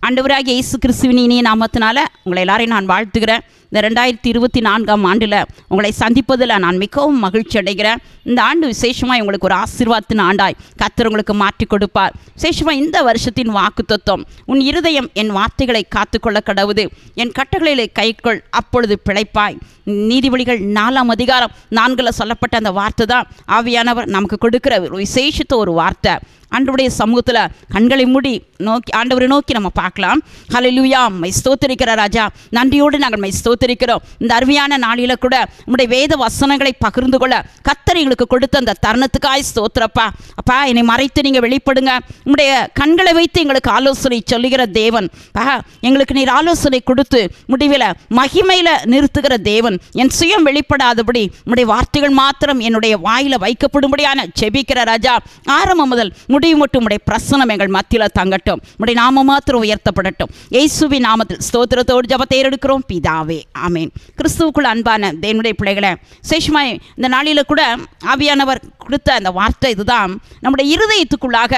ஆண்டவராகிய இயேசு கிறிஸ்துவின் இனிய நாமத்தினால உங்களை எல்லாரையும் நான் வாழ்த்துகிறேன். இந்த 2024ஆம் ஆண்டில் உங்களை சந்திப்பதில் நான் மிகவும் மகிழ்ச்சி அடைகிறேன். இந்த ஆண்டு விசேஷமாக உங்களுக்கு ஒரு ஆசீர்வாதத்தின் ஆண்டாய் கர்த்தர் உங்களுக்கு மாற்றி கொடுப்பார். விசேஷமாக இந்த வருஷத்தின் வாக்குத்தத்தம், உன் இருதயம் என் வார்த்தைகளை காத்துக்கொள்ள கடவுது, என் கட்டளைகளை கைக்கொள், அப்பொழுது பிழைப்பாய். நீதிபதிகள் 4ஆம் அதிகாரம் 4 சொல்லப்பட்ட அந்த வார்த்தை தான் ஆவியானவர் நமக்கு கொடுக்கிற ஒரு விசேஷத்த ஒரு வார்த்தை. ஆண்டவருடைய சமூகத்தில் கண்களை மூடி நோக்கி ஆண்டவரை நோக்கி நம்ம பார்க்கலாம். ஹல்லேலூயா, மை ஸ்தோத்திரிக்கிற ராஜா, நன்றியோடு நாங்கள் மை ஸ்தோத்திரிக்கிறோம். இந்த அருமையான நாளில் கூட உம்முடைய வேத வசனங்களை பகிர்ந்து கொள்ள கர்த்தர் எங்களுக்கு கொடுத்த அந்த தருணத்துக்காய் ஸ்தோத்திரப்பா. அப்பா, என்னை மறைத்து நீங்கள் வெளிப்படுங்க. உம்முடைய கண்களை வைத்து எங்களுக்கு ஆலோசனை சொல்லுகிற தேவன் பா, எங்களுக்கு நீர் ஆலோசனை கொடுத்து முடிவில் மகிமையில் நிறுத்துகிற தேவன். என் சுயம் வெளிப்படாதபடி உம்முடைய வார்த்தைகள் மாத்திரம் என்னுடைய வாயில் வைக்கப்படும்படியான ஜெபிக்கிற ராஜா, ஆரம்பம் முதல் முடிவு மட்டும் உடைய பிரசனம் எங்கள் மத்தியில் தங்கட்டும். உடைய நாமம் மாத்திரம் உயர்த்தப்படட்டும். இயேசுவின் நாமத்தில் ஸ்தோத்திரத்தோடு ஜெபத்தை எடுக்கிறோம் பிதாவே, ஆமென். கிறிஸ்துவுக்குள் அன்பான தேவனுடைய பிள்ளைகளை, விசேஷமாய் இந்த நாளில் கூட ஆவியானவர் கொடுத்த அந்த வார்த்தை இதுதான். நம்முடைய இருதயத்துக்குள்ளாக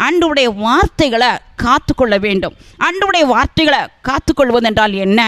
ஆண்டவருடைய வார்த்தைகளை காத்துக்கொள்ள வேண்டும். ஆண்டவருடைய வார்த்தைகளை காத்துக்கொள்வது என்றால் என்ன?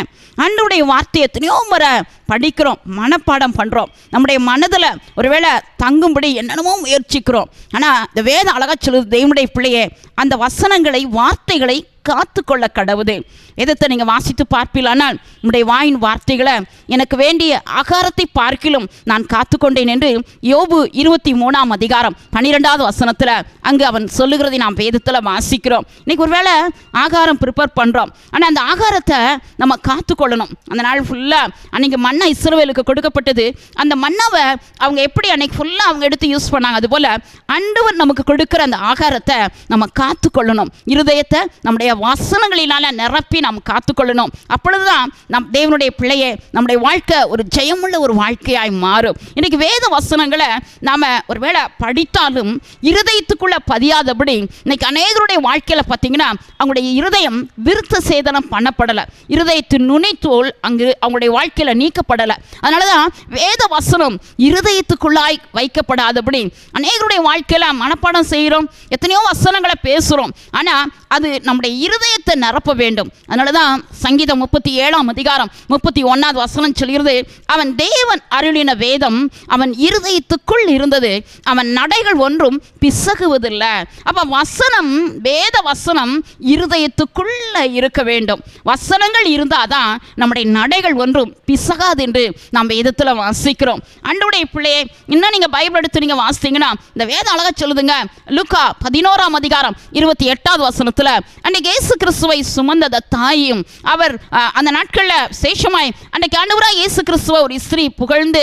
ஆண்டவருடைய வார்த்தையை எத்தனையோ முறை படிக்கிறோம், மனப்பாடம் பண்ணுறோம், நம்முடைய மனதில் ஒருவேளை தங்கும்படி என்னென்னமோ முயற்சிக்கிறோம். ஆனால் இந்த வேதம் அழகாக சொல்லுது, தேவனுடைய பிள்ளையே, அந்த வசனங்களை வார்த்தைகளை காத்துக்கொள்ள கடவுது. எதத்தை நீங்கள் வாசித்து பார்ப்பீலானால், உம்முடைய வாயின் வார்த்தைகளை எனக்கு வேண்டிய ஆகாரத்தை பார்க்கிலும் நான் காத்துக்கொண்டேன் என்று யோபு 23ஆம் அதிகாரம் 12வது வசனத்தில் அங்கு அவன் சொல்லுகிறதை நாம் வேதத்தில் வாசிக்கிறோம். இன்றைக்கி ஒருவேளை ஆகாரம் ப்ரிப்பேர் பண்ணுறோம், ஆனால் அந்த ஆகாரத்தை நம்ம காத்துக்கொள்ளணும். அந்த நாள் ஃபுல்லாக அன்றைக்கி மன்னா இஸ்ரவேலுக்கு கொடுக்கப்பட்டது. அந்த மன்னாவை அவங்க எப்படி அன்றைக்கி ஃபுல்லாக அவங்க எடுத்து யூஸ் பண்ணாங்க, அதுபோல் ஆண்டவர் நமக்கு கொடுக்குற அந்த ஆகாரத்தை நம்ம காத்துக்கொள்ளணும். இருதயத்தை நம்முடைய வசனங்களினால் நிரப்பி நாம் காத்துக்கொள்ளணும். அப்பொழுதுதான் நம் தேவனுடைய பிள்ளையே நம்முடைய வாழ்க்கை ஒரு ஜெயமுள்ள ஒரு வாழ்க்கையாய் மாறும். இன்றைக்கி வேத வசனங்களை நாம் ஒருவேளை படித்தாலும் இருதயத்துக்குள்ளே பதியாதபடி இன்றைக்கி அநேகருடைய வாழ்க்கையில் பார்த்திங்கன்னா அவங்களுடைய இருதயம் விருத்த சேதனம் பண்ணப்படலை, இருதயத்தின் நுனித்தோல் அங்கு அவங்களுடைய வாழ்க்கையில் நீக்கப்படலை. அதனால தான் வேத வசனம் இருதயத்துக்குள்ளாய் வைக்கப்படாதபடி அநேகருடைய வாழ்க்கையில் மனப்பாடம் செய்கிறோம், எத்தனையோ வசனங்களை பேசுகிறோம், ஆனால் அது நம்முடைய இருதயத்தை நிரப்ப வேண்டும். அதனால தான் சங்கீதம் 37ஆம் அதிகாரம் 31வது வசனம் சொல்கிறது, அவன் தேவன் அருளின வேதம் அவன் இருதயத்துக்குள் இருந்தது, அவன் நடைகள் ஒன்றும் பிசகுவதில்லை. அப்போ வசனம், வேத வசனம் இருதயத்துக்குள்ள இருக்க வேண்டும். வசனங்கள் இருந்தால் தான் நம்முடைய நடைகள் ஒன்றும் பிசகாது என்று நாம் வேதத்தில் வாசிக்கிறோம். ஆண்டவருடைய பிள்ளையே, இன்னும் நீங்கள் பைபிள் எடுத்து நீங்கள் வாசித்தீங்கன்னா இந்த வேதம் அழகாக சொல்லுதுங்க. லூக்கா 11ஆம் அதிகாரம் 28வது வசனத்தில் அன்றைக்கு இயேசு கிறிஸ்துவை சுமந்த தாயும் அவர் அந்த நாட்களில் சேஷமாய் அன்றைக்கு ஆண்டவராக இயேசு கிறிஸ்துவை ஒரு ஸ்திரீ புகழ்ந்து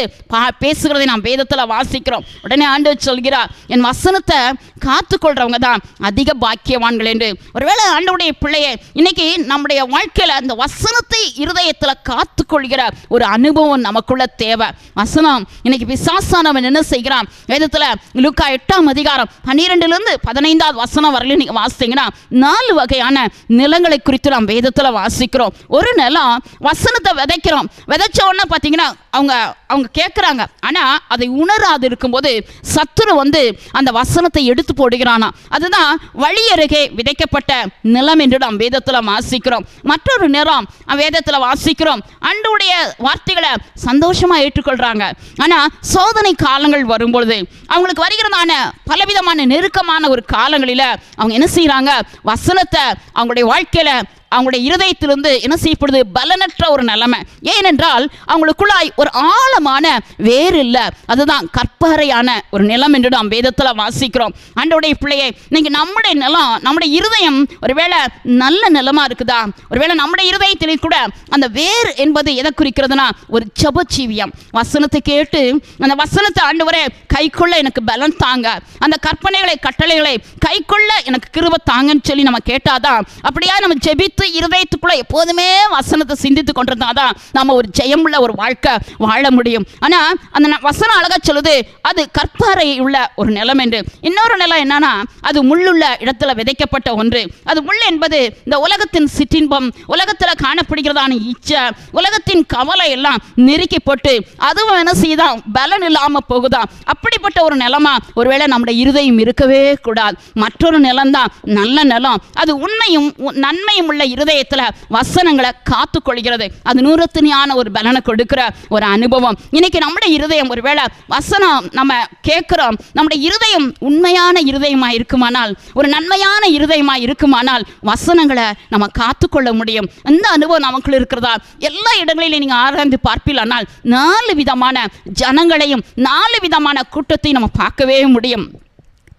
பேசுகிறதை நாம் வேதத்தில் வாசிக்கிறோம். உடனே ஆண்டவர் சொல்கிறார், என் வசனத்தை காத்துக்கொள்றவங்க தான் அதிக பாக்கியவான்கள் என்று. ஒருவேளை ஆண்டவருடைய பிள்ளையை இன்னைக்கு நம்முடைய வாழ்க்கையில் அந்த வசனத்தை இருதயத்தில் காத்துக்கொள்கிற ஒரு அனுபவம் நமக்குள்ள தேவை. வசனம் இன்னைக்கு பிசாசானவன் என்ன செய்கிறான்? வேதத்தில் லூக்கா 8ஆம் அதிகாரம் 12லிருந்து 15வது வசனம் வரலையும் நீங்கள் வாசித்தீங்கன்னா 4 வகையான நிலங்களை குறித்து நாம் வேதத்தில் வாசிக்கிறோம். ஒரு நிலம் வசனத்தை விதைக்கிறோம், விதைச்ச உடனே பார்த்தீங்கன்னா அவங்க கேட்குறாங்க, ஆனால் அதை உணராது இருக்கும்போது சத்துரு வந்து அந்த வசனத்தை எடுத்து போடுகிறானா. அதுதான் வழி அருகே விதைக்கப்பட்ட நிலம் என்று நாம் வேதத்தில் வாசிக்கிறோம். மற்றொரு நிலம் வேதத்தில் வாசிக்கிறோம், ஆண்டவருடைய வார்த்தைகளை சந்தோஷமாக ஏற்றுக்கொள்கிறாங்க, ஆனால் சோதனை காலங்கள் வரும்பொழுது அவங்களுக்கு வருகிறதான பலவிதமான நெருக்கமான ஒரு காலங்களில் அவங்க என்ன செய்கிறாங்க? வசனத்தை அவங்களுடைய வாழ்க்கையில் அவங்களுடைய இருதயத்திலிருந்து என்ன செய்யப்படுது? பலனற்ற ஒரு நிலைமை. ஏனென்றால் அவங்களுக்குள்ளாய் ஒரு ஆழமான வேறு இல்லை, அதுதான் கற்பறையான ஒரு நிலம் என்று நாம் வேதத்தில் வாசிக்கிறோம். ஆண்டவருடைய பிள்ளையை, இன்னைக்கு நம்முடைய நிலம், நம்முடைய இருதயம் ஒருவேளை நல்ல நிலமாக இருக்குதா? ஒருவேளை நம்முடைய இருதயத்திலே கூட அந்த வேர் என்பது எதை குறிக்கிறதுனா ஒரு ஜெபஜீவியம். வசனத்தை கேட்டு அந்த வசனத்தை ஆண்டவரே கைக்குள்ள எனக்கு பலன் தாங்க, அந்த கற்பனைகளை கட்டளைகளை கைக்குள்ள எனக்கு கிருபை தாங்கன்னு சொல்லி நம்ம கேட்டாதான், அப்படியா நம்ம ஜெபித்து இருதயத்துக்குள்ள எப்போதுமே வசனத்தை சிந்தித்து கொண்டிருந்தாதான் நம்ம ஒரு ஜெயமுள்ள ஒரு வாழ்க்கை வாழ முடியும். ஆனால் அந்த வசனம் அழகா சொல்லுது, அது கற்பாறை உள்ள ஒரு நிலம் என்று. இன்னொரு நிலம் என்னன்னா, அது முள்ளுள்ள இடத்துல விதைக்கப்பட்ட ஒன்று. அது முள் என்பது இந்த உலகத்தின் சிற்றின்பம், உலகத்தில் காணப்படுகிறதான இச்சை, உலகத்தின் கவலை எல்லாம் நெருக்கி போட்டு அதுவும் என்ன செய்யுதான்? பலன் இல்லாமல் போகுதான். அப்படிப்பட்ட ஒரு நிலமா ஒருவேளை நம்முடைய இருதயம் இருக்கவே கூடாது. மற்றொரு நிலம் தான் நல்ல நிலம், அது உண்மையும் நன்மையும் உள்ள நம்முடைய இருதயத்தில் வசனங்களை காத்து கொள்கிறது. அது நூறத்தினியான ஒரு பலனை கொடுக்கிற ஒரு அனுபவம். இன்னைக்கு நம்முடைய இருதயம் ஒருவேளை வசனம் நம்ம கேட்கிறோம், நம்முடைய இருதயம் உண்மையான இருதயமாக இருக்குமானால், ஒரு நன்மையான இருதயமாக இருக்குமானால் வசனங்களை நம்ம காத்துக்கொள்ள முடியும். அந்த அனுபவம் நமக்குள்ள இருக்கிறதா? எல்லா இடங்களிலும் நீங்கள் ஆராய்ந்து பார்ப்பீர்களானால் 4 விதமான ஜனங்களையும் 4 விதமான கூட்டத்தையும் நம்ம பார்க்கவே முடியும்.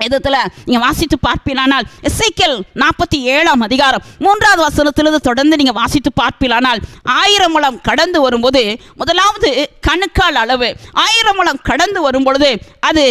வேதத்தில் நீங்கள் வாசித்து பார்ப்பீர்களானால் எசேக்கியேல் 47ஆம் அதிகாரம் 3வது வசனத்திலிருந்து தொடர்ந்து நீங்கள் வாசித்து பார்ப்பீர்களானால் 1000 முழம் கடந்து வரும்போது முதலாவது கணுக்கால் அளவு, 1000 முழம் கடந்து வரும்பொழுது அது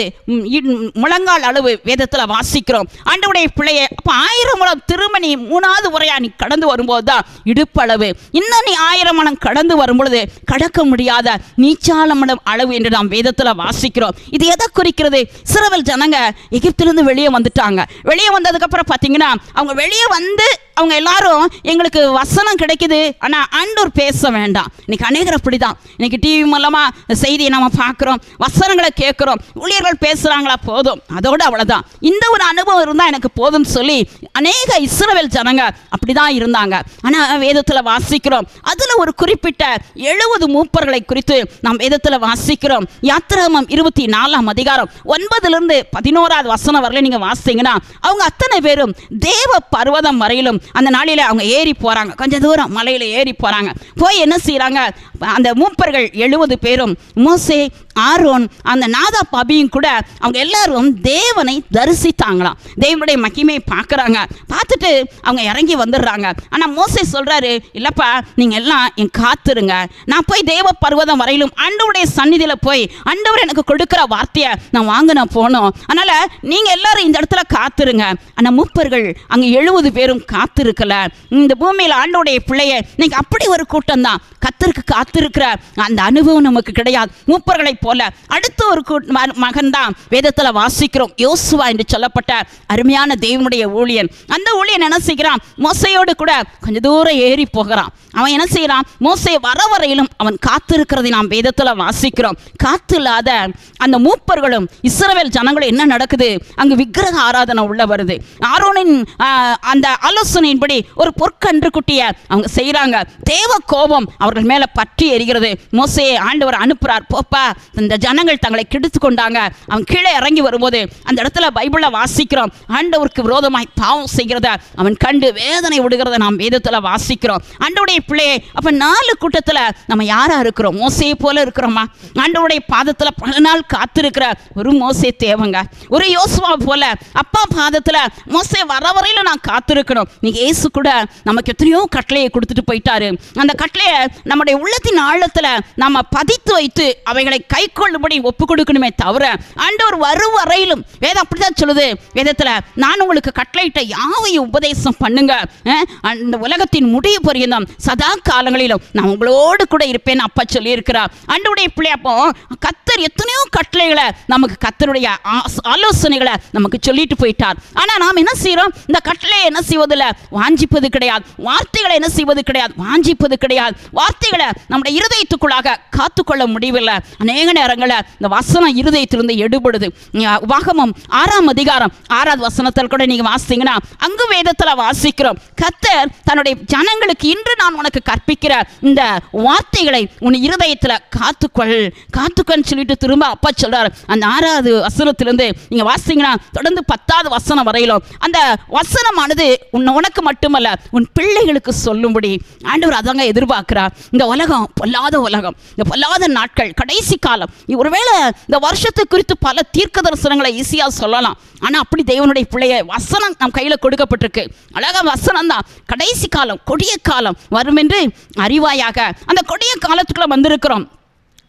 முழங்கால் அளவு வேதத்தில் வாசிக்கிறோம். ஆண்டவருடைய பிள்ளையை அப்போ 1000 முழம் திரும்ப நீ 3வது முறையாக நீ கடந்து வரும்போது தான் இடுப்பளவு. இன்னும் நீ 1000 முழம் கடந்து வரும்பொழுது கடக்க முடியாத நீச்சாலம் அளவு என்று நாம் வேதத்தில் வாசிக்கிறோம். இது எதை குறிக்கிறது? இஸ்ரவேல் ஜனங்க எகிப்திலிருந்து வெளியே வந்துட்டாங்க. வெளியே வந்ததுக்கப்புறம் பார்த்தீங்கன்னா அவங்க வெளியே வந்து அவங்க எல்லாரும் எங்களுக்கு வசனம் கிடைக்குது, ஆனால் ஆண்டவர் பேச வேண்டாம். இன்னைக்கு அநேகர் அப்படி தான். இன்னைக்கு டிவி மூலமாக செய்தியை நம்ம பார்க்குறோம், வசனங்களை கேட்குறோம், ஊழியர்கள் பேசுகிறாங்களா போதும், அதோடு அவ்வளோதான். இந்த ஒரு அனுபவம் இருந்தால் எனக்கு போதும்னு சொல்லி அநேக இஸ்ரவேல் ஜனங்க அப்படி தான் இருந்தாங்க. ஆனால் வேதத்தில் வாசிக்கிறோம், அதில் ஒரு குறிப்பிட்ட 70 மூப்பர்களை குறித்து நாம் வேதத்தில் வாசிக்கிறோம். யாத்திராகமம் 24ஆம் அதிகாரம் 9லிருந்து 11வது வசனம் வரல நீங்கள் வாசித்தீங்கன்னா அவங்க அத்தனை பேரும் தேவ பர்வதம் வரையிலும் அந்த நாளில் அவங்க ஏறி போகிறாங்க. கொஞ்சம் தூரம் மலையில் ஏறி போகிறாங்க. போய் என்ன செய்கிறாங்க? அந்த மூப்பர்கள் 70 பேரும் மோசே, ஆரோன், அந்த நாதாப் அபியும் கூட அவங்க எல்லாரும் தேவனை தரிசித்தாங்களாம். தேவனுடைய மகிமையை பார்க்குறாங்க. பார்த்துட்டு அவங்க இறங்கி வந்துடுறாங்க. ஆனால் மோசே சொல்கிறாரு, இல்லைப்பா நீங்கள் எல்லாம் என் காத்துருங்க, நான் போய் தேவ பர்வதம் வரையிலும் ஆண்டவருடைய சந்நிதியில் போய் ஆண்டவர் எனக்கு கொடுக்குற வார்த்தையை நான் வாங்கின போனோம், அதனால் நீங்கள் எல்லாரும் இந்த இடத்துல காத்துருங்க. ஆனால் மூப்பர்கள் அங்கே 70 பேரும் காத்திருக்கல. இந்த பூமியில் ஆண்டவருடைய பிள்ளையை இன்னைக்கு அப்படி ஒரு கூட்டம் தான் கத்தருக்கு காத்திருக்கிற அந்த அனுபவம் நமக்கு கிடையாது. மூப்பர்களை போல அடுத்த ஒரு மகன் தான் வேதத்தில் வாசிக்கிறோம், யோசுவா என்று சொல்லப்பட்ட அருமையான தேவனுடைய ஊழியன். அந்த ஊழியன் என்ன செய்கிறான்? மோசையோடு கூட கொஞ்சம் தூரம் ஏறி போகிறான். அவன் என்ன செய்கிறான்? மோசே வர வரையிலும் அவன் காத்திருக்கிறதை நாம் வேதத்தில் வாசிக்கிறோம். காத்து இல்லாத அந்த மூப்பர்களும் இஸ்ரவேல் ஜனங்களும் என்ன நடக்குது? அங்கு விக்கிரக ஆராதனை உள்ள வருது. ஆரோனின் அந்த ஆலோசனையின்படி ஒரு பொற்கன்று குட்டியை அவங்க செய்கிறாங்க. தேவ கோபம் அவர்கள் மேலே பற்றி எரிகிறது. மோசையை ஆண்டவர் அனுப்புகிறார், போப்பா இந்த ஜனங்கள் தங்களை கெடுத்து கொண்டாங்க. அவன் கீழே இறங்கி வரும்போது அந்த இடத்துல பைபிளில் வாசிக்கிறோம், ஆண்டவருக்கு விரோதமாய் பாவம் செய்கிறத அவன் கண்டு வேதனை விடுகிறத நாம் வேதத்தில் வாசிக்கிறோம். ஆண்டவருடைய பிள்ளையை அப்போ 4 கூட்டத்தில் நம்ம யாராக இருக்கிறோம்? மோசையை போல இருக்கிறோமா? ஆண்டவருடைய பாதத்தில் பல நாள் காத்திருக்கிற ஒரு மோசே தேவங்க. ஒரு யோசுவா போல அப்பா பாதத்தில் மோசே வர வரையில் நான் காத்திருக்கணும். நீங்கள் இயேசு கூட நமக்கு எத்தனையோ கட்டளையை கொடுத்துட்டு போயிட்டாரு. அந்த கட்டளையை நம்முடைய உள்ளத்தின் ஆழத்தில் நம்ம பதித்து வைத்து அவைகளை கை கொள்ளும்படி ஒப்பு கொடுக்கணுமே தவிர ஆண்டவர் வரும் வரையிலும் வேதம் அப்படிதான் சொல்லுது. வேதத்தில் நான் உங்களுக்கு கட்டளையிட்ட யாவையும் உபதேசம் பண்ணுங்க, அந்த உலகத்தின் முடிவு பரியந்தம் சதா காலங்களிலும் நான் உங்களோடு கூட இருப்பேன் அப்பா சொல்லி இருக்கிறார். ஆண்டவருடைய பிள்ளை அப்போ கத்தர் எத்தனையோ கட்டளைகளை நமக்கு, கத்தருடைய ஆலோசனைகளை நமக்கு சொல்லிட்டு போயிட்டார். ஆனால் நாம் என்ன செய்கிறோம்? இந்த கட்டளையை என்ன செய்வதில்லை? வாஞ்சிப்பது கிடையாது. வார்த்தைகளை என்ன செய்வது கிடையாது? வாஞ்சிப்பது கிடையாது. வார்த்தைகளை நம்முடைய இருதயத்துக்குள்ளாக காத்துக்கொள்ள முடியவில்லை. அநேக நேரங்களில் இந்த வசனம் இருதயத்திலிருந்து எடுபடுது. உபாகமம் 6ஆம் அதிகாரம் 6வது வசனத்தில் கூட நீங்கள் வாசித்தீங்கன்னா அங்கு வேதத்தில் வாசிக்கிறோம், கர்த்தர் தன்னுடைய ஜனங்களுக்கு இன்று நான் உனக்கு கற்பிக்கிற இந்த வார்த்தைகளை உன் இருதயத்தில் காத்துக்கொள்னு சொல்லிட்டு திரும்ப அப்பா சொல்றார். அந்த 6வது வசனத்திலிருந்து நீங்கள் வாசித்தீங்கன்னா தொடர்ந்து 10வது வசனம் வரையிலும் அந்த வசனமானது உனக்கு மட்டுமல்ல உன் பிள்ளைகளுக்கு சொல்லும்படி ஆண்டவர் அதாங்க எதிர்பார்க்கிறார். இந்த உலகம் பொல்லாத உலகம், இந்த பொல்லாத நாட்கள், கடைசி காலம். ஒருவேளை இந்த வருஷத்தை குறித்து பல தீர்க்க தரிசனங்களை ஈஸியாக சொல்லலாம். ஆனால் அப்படி தேவனுடைய பிள்ளைய வசனம் நம் கையில் கொடுக்கப்பட்டிருக்கு. அழகாக வசனம் தான். கடைசி காலம், கொடிய காலம் வரும் என்று அறிவாயாக அந்த கொடிய காலத்துக்குள்ள வந்திருக்கிறோம்.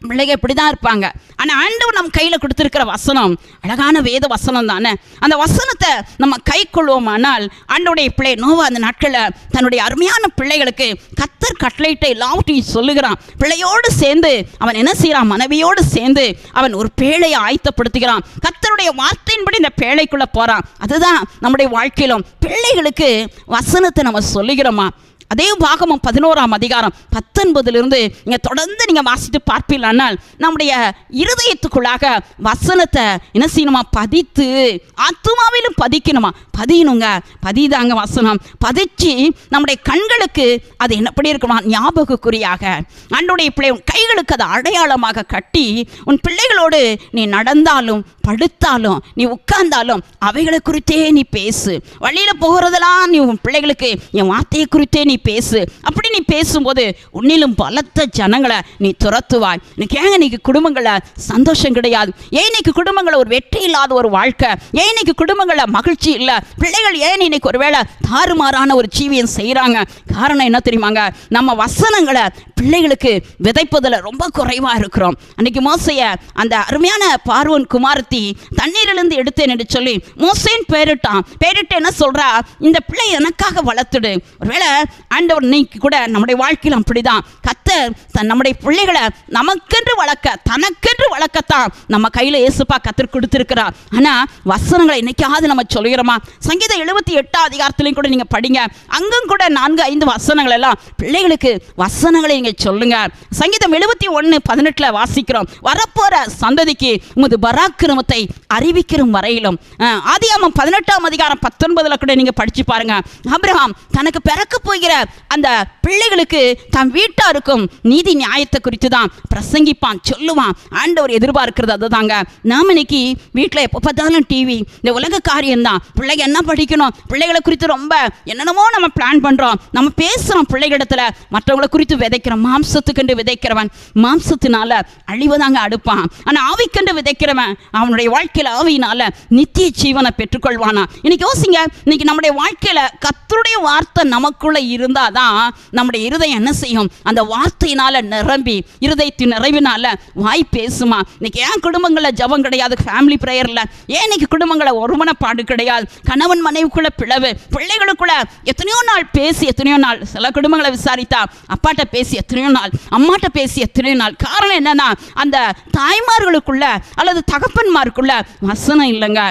பிள்ளைங்க இப்படி தான் இருப்பாங்க. ஆனால் ஆண்டவர் நம்ம கையில் கொடுத்துருக்கிற வசனம் அழகான வேத வசனம் தானே. அந்த வசனத்தை நம்ம கை கொள்வோமானால் ஆண்டவருடைய பிள்ளை நோவா அந்த நாட்களில் தன்னுடைய அருமையான பிள்ளைகளுக்கு கத்தர் கட்டளையிட்ட எல்லாவற்றையும் சொல்லுகிறான். பிள்ளையோடு சேர்ந்து அவன் என்ன செய்கிறான்? மனைவியோடு சேர்ந்து அவன் ஒரு பேழையை ஆயத்தப்படுத்துகிறான். கத்தருடைய வார்த்தையின்படி இந்த பேழைக்குள்ளே போகிறான். அதுதான் நம்முடைய வாழ்க்கையிலும் பிள்ளைகளுக்கு வசனத்தை நம்ம சொல்லுகிறோமா? அதே பாகமம் 11ஆம் அதிகாரம் 19 நீங்கள் தொடர்ந்து நீங்கள் வாசித்து பார்ப்பீர்களானால் நம்முடைய இருதயத்துக்குள்ளாக வசனத்தை என்ன செய்யணுமா? பதித்து ஆத்துமாவிலும் பதிக்கணுமா? பதியணுங்க. பதிதாங்க வசனம். பதிச்சு நம்முடைய கண்களுக்கு அது என்னப்படி இருக்கணுமா? ஞாபகக்குறியாக ஆண்டவருடைய பிள்ளை உன் கைகளுக்கு அதை அடையாளமாக கட்டி உன் பிள்ளைகளோடு நீ நடந்தாலும் படுத்தாலும் நீ உட்கார்ந்தாலும் அவைகளை குறித்தே நீ பேசு. வழியில் போகிறதெல்லாம் நீ உன் பிள்ளைகளுக்கு என் வார்த்தையை குறித்தே நீ பேசு. அப்படி நீ பேசும்போது உன்னிலும் பலத்த ஜனங்களை நீ துரத்துவாய். இன்னைக்கு ஏன் இன்னைக்கு குடும்பங்களில் சந்தோஷம் கிடையாது? ஏன் இன்னைக்கு குடும்பங்களில் ஒரு வெற்றி இல்லாத ஒரு வாழ்க்கை? ஏன் இன்னைக்கு குடும்பங்களில் மகிழ்ச்சி இல்லை? பிள்ளைகள் ஏன் இன்னைக்கு ஒரு வேளை தாறுமாறான ஒரு ஜீவியம் செய்கிறாங்க? காரணம் என்ன தெரியுமாங்க? நம்ம வசனங்களை பிள்ளைகளுக்கு விதைப்பதில் ரொம்ப குறைவாக இருக்கிறோம். அன்னைக்கு மோசைய அந்த அருமையான பார்வோன் குமாரத்தி தண்ணீரிலிருந்து எடுத்தேன் என்று சொல்லி மோசேன் பேரிட்டான். பேரிட்டு என்ன சொல்றா? இந்த பிள்ளை எனக்காக வளர்த்துடு. ஒருவேளை ஆண்டவர் இன்னைக்கு கூட நம்முடைய வாழ்க்கையில் அப்படிதான் கர்த்தர் நம்முடைய பிள்ளைகளை நமக்கென்று வளர்க்க, தனக்கென்று வளர்க்கத்தான் நம்ம கையில் இயேசுப்பா கர்த்தர் கொடுத்திருக்கிறார். ஆனால் வசனங்களை இன்னைக்காவது நம்ம சொல்கிறோமா? சங்கீதம் 78 அதிகாரத்திலையும் கூட நீங்கள் படிங்க. அங்கும் கூட 4-5 வசனங்கள் எல்லாம் பிள்ளைகளுக்கு வசனங்களை நீங்கள் சொல்லுங்க. சங்கீதம் 71:18 வாசிக்கிறோம், வரப்போற சந்ததிக்கு உமது பராக்கிரமத்தை அறிவிக்கிற வரையிலும். ஆதியாகமம் 18ஆம் அதிகாரம் 19 கூட நீங்க படிச்சு பாருங்க. ஆபிரகாம் தனக்கு பிறக்க போகிற அந்த பிள்ளைகளுக்கு தன் வீட்டாருக்கும் நீதி நியாயத்தை குறித்து தான் பிரசங்கிப்பான், சொல்லுவான். ஆண்டவர் எதிர்பார்க்கிறது அதுதாங்க. நாம இன்னைக்கு வீட்டில் எப்போ பார்த்தாலும் டிவி, இந்த உலக காரியம்தான். பிள்ளைங்க என்ன படிக்கணும், பிள்ளைகளை குறித்து ரொம்ப என்னென்னமோ நம்ம பிளான் பண்றோம், நம்ம பேசுறோம் பிள்ளைகளிடத்துல, மற்றவங்களை குறித்து விதைக்கிறோம். மாம்சத்துக்கென்று விதைக்கிறவன் மாம்சத்தினால அழிவதாங்க அடுப்பான். ஆனால் ஆவிக்கென்று விதைக்கிறவன் அவனுடைய வாழ்க்கையில் ஆவியினால நித்திய ஜீவனை பெற்றுக்கொள்வானா? இன்னைக்கு யோசிங்க, இன்னைக்கு நம்முடைய வாழ்க்கையில கர்த்தருடைய வார்த்தை நமக்குள்ள இருந்தாதான் நம்முடைய இருதயம் என்ன செய்யும்? அந்த வார்த்தையினால நிரம்பி இருதயத்தின் நிறைவினால வாய் பேசுமா? இன்னைக்கு ஏன் குடும்பங்களில் ஜபம் கிடையாது? ஃபேமிலி பிரேயர்ல ஏன் இன்னைக்கு குடும்பங்களில் ஒருமனப்பாடு கிடையாது? கணவன் மனைவிக்குள்ள பிளவு, பிள்ளைகளுக்குள்ள எத்தனையோ நாள் பேசி எத்தனையோ நாள், சில குடும்பங்களை விசாரித்தா அப்பாட்ட பேசி எத்தனையோ நாள், அம்மாட்ட பேசி எத்தனையோ நாள். காரணம் என்னன்னா அந்த தாய்மார்களுக்குள்ள அல்லது தகப்பன்மாருக்குள்ள வசனம் இல்லைங்க.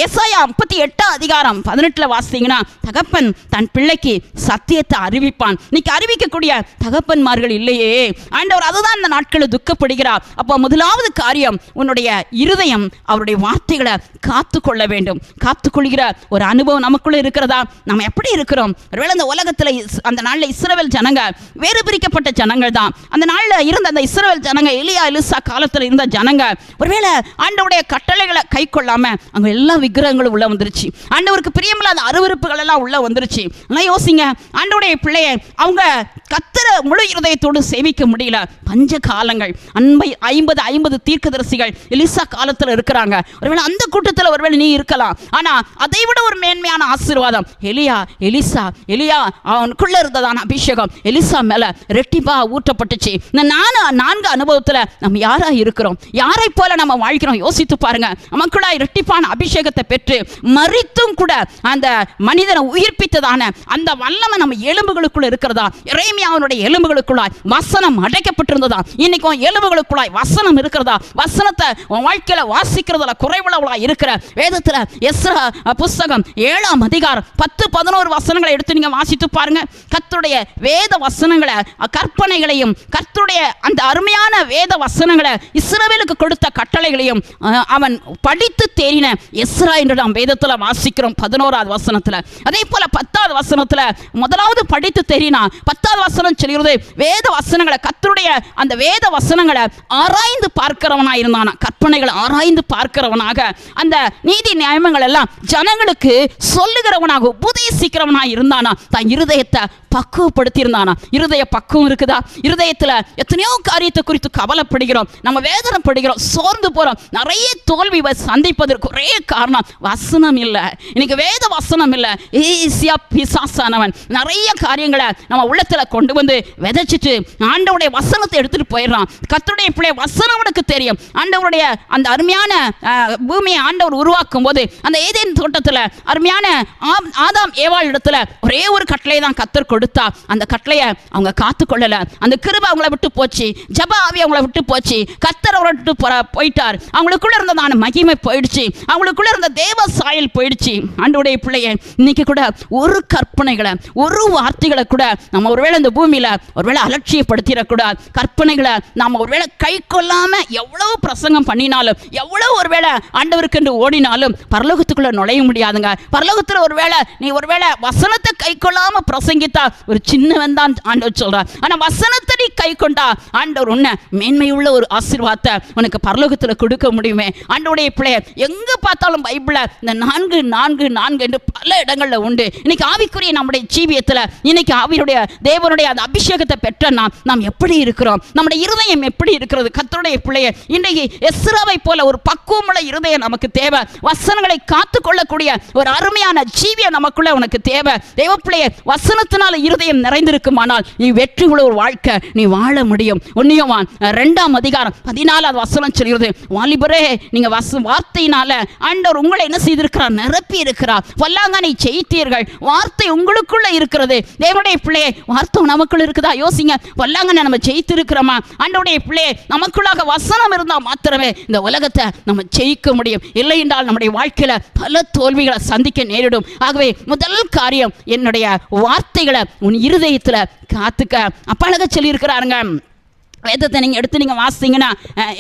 ஏசாயா 38 அதிகாரம் 18 வாசித்தீங்கன்னா தகப்பன் தன் பிள்ளைக்கு சத்தியத்தை அறிவிப்பான். இன்னைக்கு அறிவிக்கக்கூடிய தகப்பன்மார்கள் இல்லையே. ஆண்டவர் அதுதான் இந்த நாட்களில் துக்கப்படுகிறார். அப்போ முதலாவது காரியம், உன்னுடைய இருதயம் அவருடைய வார்த்தைகளை காத்துக்கொள்ள வேண்டும். காத்துக்கொள்கிற ஒரு அனுபவம் நமக்குள்ள இருக்கிறதா? நம்ம எப்படி இருக்கிறோம்? ஒருவேளை இந்த உலகத்தில் அந்த நாளில் இஸ்ரவேல் ஜனங்க வேறு பிரிக்கப்பட்ட ஜனங்கள் தான். அந்த நாளில் இருந்த அந்த இஸ்ரவேல் ஜனங்க, எலியா எலிசா காலத்தில் இருந்த ஜனங்க ஒருவேளை ஆண்டவருடைய கட்டளைகளை கை கொள்ளாம அங்க எல்லா விக்கிரகங்களும் உள்ள வந்துருச்சு. ஆண்டவருக்கு பிரியமில்லாத அருவருப்புகள் எல்லாம் உள்ள வந்துருச்சு. நல்லா யோசிங்க, ஆண்டவருடைய பிள்ளைய அவங்க கர்த்தரை முழு இருதயத்தோடு சேவிக்க முடியல. பஞ்ச காலங்கள் 50 தீர்க்கதரிசிகள் எலிசா காலத்தில் இருக்கிறாங்க. ஒருவேளை அந்த கூட்டத்தில் ஒருவேளை நீ இருக்கலாம். ஆனா அதை விட ஒரு மேன்மையான ஆசீர்வாதம் எலியா அவனுக்குள்ள இருந்ததான அபிஷேகம் எலிசா மேல ரெட்டிப்பா ஊற்றப்பட்டுச்சு. இந்த 4 அனுபவத்துல நம்ம யாரா இருக்கிறோம்? யாரை போல நம்ம வாழ்க்கிறோம்? யோசித்து பாருங்க. நமக்குள்ளாய் ரெட்டிப்பான அபிஷேகத்தை பெற்று மரித்தும் கூட அந்த மனிதனை உயிர்ப்பித்ததான அந்த வல்லமை நம்ம எலும்புகளுக்குள்ள இருக்கிறதா? எரேமியாவுடைய எலும்புகளுக்குள்ளாய் வசனம் அடைக்கப்பட்டிருந்ததா? இன்னைக்கு எலும்புகளுக்குள்ளாய் வசனம் இருக்கிறதா? வசனத்தை உன் வாழ்க்கையில வாசிக்கிறதுல குறைவுள்ளவளா இருக்கிற வேதத்துல எஸ்ரா புஸ்தகம் 7ஆம் அதிகாரம் 10-11 வசனங்களை எடுத்து நீங்க வாசித்து பாருங்க. கர்த்தருடைய வேத வசனங்களை, கற்பனைகளையும் கர்த்தருடைய அந்த அருமையான வேத வசனங்களை, இஸ்ரவேலுக்கு கொடுத்த கட்டளைகளையும் அவன் படித்து தேறின எஸ்ரா என்று நாம் வேதத்தில் வாசிக்கிறோம் 11ஆவது வசனத்தில். அதே போல 10ஆவது வசனத்தில் முதலாவது படித்து தேறினா 10ஆவது வசனம் சொல்கிறது, வேத வசனங்களை, கர்த்தருடைய அந்த வேத வசனங்களை ஆராய்ந்து பார்க்கிறவனாக இருந்தானா. கற்பனைகளை ஆராய்ந்து பார்க்கிறவனாக, அந்த நீதி நியாயங்கள் எல்லாம் ஜனங்களுக்கு சொல்லுகிறவனாக, உபதேசிக்கிறவனாக இருந்தானா. தன் இருதயத்தை பக்குவப்படுத்தி இருந்தானா. இருதய பக்குவம் இருக்குதா? இருதயத்தில் எத்தனையோ காரியத்தை குறித்து கவலைப்படுகிறோம், நம்ம வேதனைப்படுகிறோம், சோர்ந்து போறோம். நிறைய தோல்வி சந்திப்பதற்கு ஒரே காரணம் வசனம் இல்லை. இன்னைக்கு வேத வசனம் இல்லை. ஈஸியா பிசாசானவன் நிறைய காரியங்களை நம்ம உள்ளத்துல கொண்டு வந்து விதைச்சிட்டு ஆண்டவருடைய வசனத்தை எடுத்துட்டு போயிடறான். கர்த்தருடைய பிள்ளை வசனம் அவனுக்கு தெரியும். ஆண்டவருடைய அந்த அருமையான பூமியை ஆண்டவர் உருவாக்கும் போது அந்த ஏதேன் தோட்டத்தில் அருமையான ஆதாம் ஏவாள் இடத்துல ஒரே ஒரு கட்டளை தான் கர்த்தர் கொடுத்தா அந்த கட்டளையை அவங்க காத்து கொள்ளல. அந்த கிருபை அவங்கள விட்டு போச்சு, ஜப ஆவி அவங்கள விட்டு போச்சு, கர்த்தர் அவரை விட்டு போயிட்டார். அவங்களுக்குள்ள இருந்ததான மகிமை போயிடுச்சு, அவங்களுக்குள்ள இருந்த தேவ சாயல் போயிடுச்சு. ஆண்டவருடைய பிள்ளைய இன்னைக்கு கூட ஒரு கற்பனைகளை, ஒரு வார்த்தைகளை கூட நம்ம ஒருவேளை இந்த பூமியில ஒருவேளை அலட்சியப்படுத்திடக்கூடாது. கற்பனைகளை நாம ஒருவேளை கை கொள்ளாம எவ்வளவு பிரசங்கம் பண்ணினாலும், எவ்வளவு ஒருவேளை ஆண்டவருக்கு என்று ஓடினாலும் பரலோகத்துக்குள்ள நுழைய முடியாதுங்க. பரலோகத்துல ஒருவேளை நீ ஒருவேளை வசனத்தை கை கொள்ளாம பிரசங்கித்தா ஒரு சின்னவன் தான் ஆண்டவர் சொல்றார். ஆனா வசனத்தை நீ கை கொண்டா ஆண்டவர் உன்னை மேன்மையுள்ள ஒரு ஆசீர்வாதத்தை உனக்கு பரலோகத்துல கொடுக்க முடியுமே. ஆண்டவருடைய பிள்ளைய எங்க பார்த்தாலும் பைபிள்ல இந்த 4-4-4 என்று பல இடங்கள்ல உண்டு. இன்னைக்கு ஆவிக்குரிய நம்முடைய ஜீவியத்துல இன்னைக்கு ஆவியுடைய தேவனுடைய அந்த அபிஷேகத்தை பெற்ற நாம் எப்படி இருக்கிறோம், நம்முடைய இருதயம் எப்படி இருக்கிறது? கர்த்தருடைய பிள்ளைய இன்றைக்கு எஸ்ராவை போல ஒரு பக்குவமுள்ள இருதயம் நமக்கு தேவை. வசனங்களை காத்து கொள்ளக்கூடிய ஒரு அருமையான ஜீவியம் நமக்குள்ள உனக்கு தேவை. தேவ பிள்ளைய வசனத்தினால இருதயம் நிறைந்திருக்குமானால் நீ வெற்றி உள்ள ஒரு வாழ்க்கை நீ வாழ முடியும். 1 யோவான் 2ஆம் அதிகாரம் 14ஆவது வசனம் சொல்கிறது, வாலிபரே நீங்க வார்த்தையினால ஆண்டவர் உங்களை என்ன செய்திருக்கிறார்? நிரப்பி இருக்கிறார். வல்லாங்கனை ஜெயித்தீர்கள், வார்த்தை உங்களுக்குள்ள இருக்கிறது. தேவனுடைய பிள்ளையை வார்த்தை நமக்குள்ள இருக்குதா? யோசிங்க, வல்லாங்கனை நம்ம ஜெயித்திருக்கிறோமா? ஆண்டவருடைய பிள்ளையை நமக்குள்ளாக வசனம் இருந்தால் மாத்திரமே இந்த உலகத்தை நம்ம ஜெயிக்க முடியும். இல்லை என்றால் நம்முடைய வாழ்க்கையில பல தோல்விகளை சந்திக்க நேரிடும். ஆகவே முதல் காரியம், என்னுடைய வார்த்தைகளை உன் இருதயத்துல காத்துக்க. அப்ப அழகா சொல்லி இருக்கிறாருங்க. வேதத்தை நீங்கள் எடுத்து நீங்கள் வாசிங்கன்னா